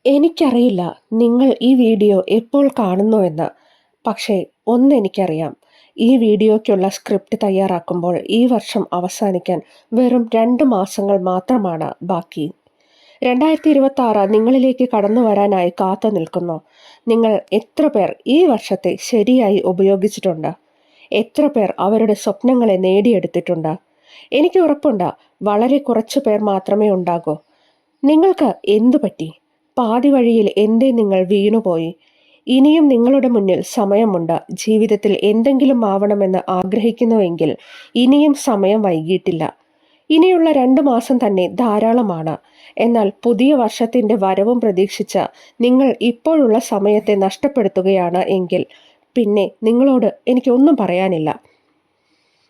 എനിക്കറിയില്ല നിങ്ങൾ ഈ വീഡിയോ എപ്പോൾ കാണുന്നുവെന്ന്. പക്ഷേ ഒന്നെനിക്കറിയാം, ഈ വീഡിയോയ്ക്കുള്ള സ്ക്രിപ്റ്റ് തയ്യാറാക്കുമ്പോൾ ഈ വർഷം അവസാനിക്കാൻ വെറും 2 മാസങ്ങൾ മാത്രമാണ് ബാക്കി. 2026 നിങ്ങളിലേക്ക് കടന്നു വരാനായി കാത്തു നിൽക്കുന്നു. നിങ്ങൾ എത്ര പേർ ഈ വർഷത്തെ ശരിയായി ഉപയോഗിച്ചിട്ടുണ്ട്? എത്ര പേർ അവരുടെ സ്വപ്നങ്ങളെ നേടിയെടുത്തിട്ടുണ്ട്? എനിക്ക് ഉറപ്പുണ്ട്, വളരെ കുറച്ചു പേർ മാത്രമേ ഉണ്ടാകൂ. നിങ്ങൾക്ക് എന്തു പറ്റി? പാതി വഴിയിൽ എന്തേ നിങ്ങൾ വീണുപോയി? ഇനിയും നിങ്ങളുടെ മുന്നിൽ സമയമുണ്ട്. ജീവിതത്തിൽ എന്തെങ്കിലും ആവണമെന്ന് ആഗ്രഹിക്കുന്നുവെങ്കിൽ ഇനിയും സമയം വൈകിയിട്ടില്ല. ഇനിയുള്ള 2 മാസം തന്നെ ധാരാളമാണ്. എന്നാൽ പുതിയ വർഷത്തിൻ്റെ വരവും പ്രതീക്ഷിച്ച് നിങ്ങൾ ഇപ്പോഴുള്ള സമയത്തെ നഷ്ടപ്പെടുത്തുകയാണ് എങ്കിൽ പിന്നെ നിങ്ങളോട് എനിക്കൊന്നും പറയാനില്ല.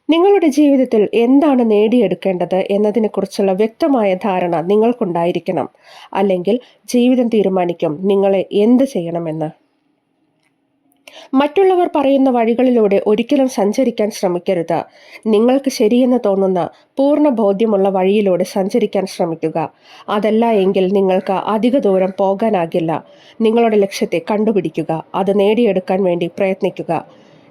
നിങ്ങളുടെ ജീവിതത്തിൽ എന്താണ് നേടിയെടുക്കേണ്ടത് എന്നതിനെക്കുറിച്ചുള്ള വ്യക്തമായ ധാരണ നിങ്ങൾക്കുണ്ടായിരിക്കണം. അല്ലെങ്കിൽ ജീവിതം തീരുമാനിക്കും നിങ്ങളെ എന്ത് ചെയ്യണമെന്ന്. മറ്റുള്ളവർ പറയുന്ന വഴികളിലൂടെ ഒരിക്കലും സഞ്ചരിക്കാൻ ശ്രമിക്കരുത്. നിങ്ങൾക്ക് ശരിയെന്ന് തോന്നുന്ന പൂർണ്ണ ബോധ്യമുള്ള വഴിയിലൂടെ സഞ്ചരിക്കാൻ ശ്രമിക്കുക. അതല്ല എങ്കിൽ നിങ്ങൾക്ക് അധിക ദൂരം പോകാനാകില്ല. നിങ്ങളുടെ ലക്ഷ്യത്തെ കണ്ടുപിടിക്കുക, അത് നേടിയെടുക്കാൻ വേണ്ടി പ്രയത്നിക്കുക.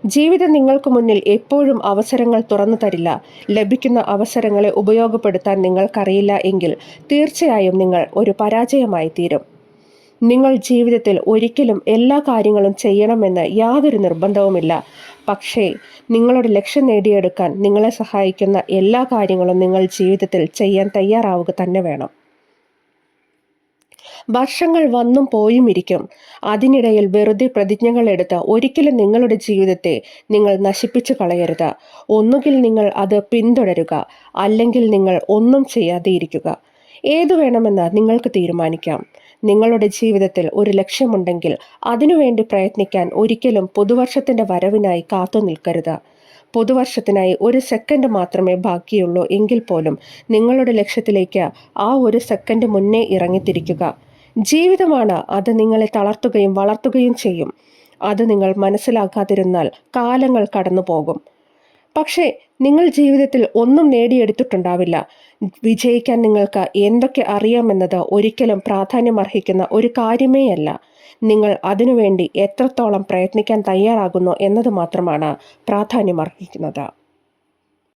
ജീവിതം നിങ്ങൾക്ക് മുന്നിൽ എപ്പോഴും അവസരങ്ങൾ തുറന്നു തരില്ല. ലഭിക്കുന്ന അവസരങ്ങളെ ഉപയോഗപ്പെടുത്താൻ നിങ്ങൾക്കറിയില്ല എങ്കിൽ തീർച്ചയായും നിങ്ങൾ ഒരു പരാജയമായി തീരും. നിങ്ങൾ ജീവിതത്തിൽ ഒരിക്കലും എല്ലാ കാര്യങ്ങളും ചെയ്യണമെന്ന് യാതൊരു നിർബന്ധവുമില്ല. പക്ഷേ നിങ്ങളുടെ ലക്ഷ്യം നേടിയെടുക്കാൻ നിങ്ങളെ സഹായിക്കുന്ന എല്ലാ കാര്യങ്ങളും നിങ്ങൾ ജീവിതത്തിൽ ചെയ്യാൻ തയ്യാറാവുക തന്നെ വേണം. വർഷങ്ങൾ വന്നും പോയും ഇരിക്കും. അതിനിടയിൽ വെറുതെ പ്രതിജ്ഞകൾ എടുത്ത് ഒരിക്കലും നിങ്ങളുടെ ജീവിതത്തെ നിങ്ങൾ നശിപ്പിച്ചു കളയരുത്. ഒന്നുകിൽ നിങ്ങൾ അത് പിന്തുടരുക, അല്ലെങ്കിൽ നിങ്ങൾ ഒന്നും ചെയ്യാതെ ഇരിക്കുക. ഏതു വേണമെന്ന് നിങ്ങൾക്ക് തീരുമാനിക്കാം. നിങ്ങളുടെ ജീവിതത്തിൽ ഒരു ലക്ഷ്യമുണ്ടെങ്കിൽ അതിനുവേണ്ടി പ്രയത്നിക്കാൻ ഒരിക്കലും പുതുവർഷത്തിൻ്റെ വരവിനായി കാത്തു നിൽക്കരുത്. പുതുവർഷത്തിനായി 1 സെക്കൻഡ് മാത്രമേ ബാക്കിയുള്ളൂ എങ്കിൽ പോലും നിങ്ങളുടെ ലക്ഷ്യത്തിലേക്ക് ആ 1 സെക്കൻഡ് മുന്നേ ഇറങ്ങിത്തിരിക്കുക. ജീവിതമാണ്, അത് നിങ്ങളെ തളർത്തുകയും വളർത്തുകയും ചെയ്യും. അത് നിങ്ങൾ മനസ്സിലാക്കാതിരുന്നാൽ കാലങ്ങൾ കടന്നു പോകും. പക്ഷേ നിങ്ങൾ ജീവിതത്തിൽ ഒന്നും നേടിയെടുത്തിട്ടുണ്ടാവില്ല. വിജയിക്കാൻ നിങ്ങൾക്ക് എന്തൊക്കെ അറിയാമെന്നത് ഒരിക്കലും പ്രാധാന്യമർഹിക്കുന്ന ഒരു കാര്യമേയല്ല. നിങ്ങൾ അതിനുവേണ്ടി എത്രത്തോളം പ്രയത്നിക്കാൻ തയ്യാറാകുന്നു എന്നത് മാത്രമാണ് പ്രാധാന്യമർഹിക്കുന്നത്.